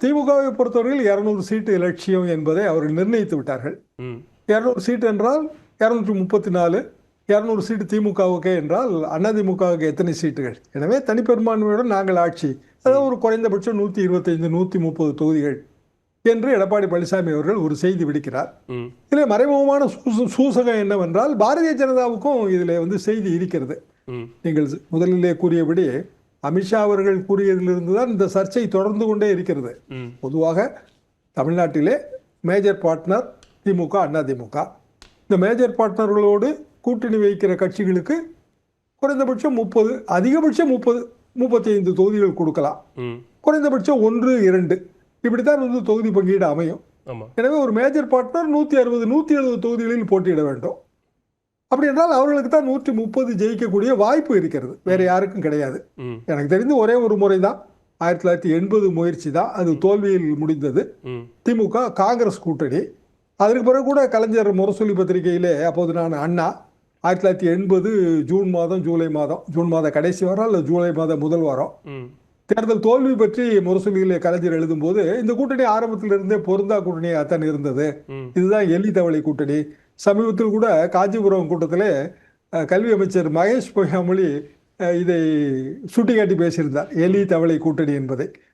திமுகவை பொறுத்தவரையில் 200 சீட்டு இலட்சியம் என்பதை அவர்கள் நிர்ணயித்து விட்டார்கள். 200 சீட்டு என்றால் 234, 200 சீட்டு திமுகவுக்கே என்றால் அதிமுகவுக்கு எத்தனை சீட்டுகள்? எனவே தனிப்பெரும்பான்மையுடன் நாங்கள் ஆட்சி, அதாவது ஒரு குறைந்தபட்சம் 125 130 தொகுதிகள் என்று எடப்பாடி பழனிசாமி அவர்கள் ஒரு செய்தி விடுக்கிறார். இதில் மறைமுகமான சூசகம் என்னவென்றால் பாரதிய ஜனதாவுக்கும் இதில் செய்தி இருக்கிறது. நீங்கள் முதலிலே கூறியபடி அமித்ஷா அவர்கள் கூறியதிலிருந்து தான் இந்த சர்ச்சை தொடர்ந்து கொண்டே இருக்கிறது. பொதுவாக தமிழ்நாட்டிலே மேஜர் பார்ட்னர் திமுக, அதிமுக. இந்த மேஜர் பார்ட்னர்களோடு கூட்டணி வைக்கிற கட்சிகளுக்கு குறைந்தபட்சம் 30, அதிகபட்சம் 30, 35 தொகுதிகள் கொடுக்கலாம். குறைந்தபட்சம் 1 2 இப்படித்தான் தொகுதி பங்கீடு அமையும். எனவே ஒரு மேஜர் பார்ட்னர் 160 170 தொகுதிகளில் போட்டியிட வேண்டும். அப்படி என்றால் அவர்களுக்கு தான் 130 ஜெயிக்கக்கூடிய வாய்ப்பு இருக்கிறது, வேற யாருக்கும் கிடையாது. எனக்கு தெரிந்து ஒரே ஒரு முறை தான் 1980 முயற்சி தான், அது தோல்வியில் முடிந்தது. திமுக காங்கிரஸ் கூட்டணி. அதற்கு பிறகு கூட கலைஞர் முரசொலி பத்திரிகையிலே, அப்போது நான் அண்ணா, 1980 ஜூன் மாதம் ஜூலை மாதம், ஜூன் மாத கடைசி வாரம் அல்லது ஜூலை மாத முதல் வாரம் தேர்தல் தோல்வி பற்றி முரசொலியிலே கலைஞர் எழுதும்போது இந்த கூட்டணி ஆரம்பத்திலிருந்தே பொருந்தா கூட்டணியாகத்தான் இருந்தது, இதுதான் எலி தவளை கூட்டணி. சமீபத்தில் கூட காஞ்சிபுரம் கூட்டத்தில் கல்வி அமைச்சர் மகேஷ் பொய்யாமொழி இதை சுட்டிக்காட்டி பேசியிருந்தார், எலி தவளை கூட்டணி என்பதை.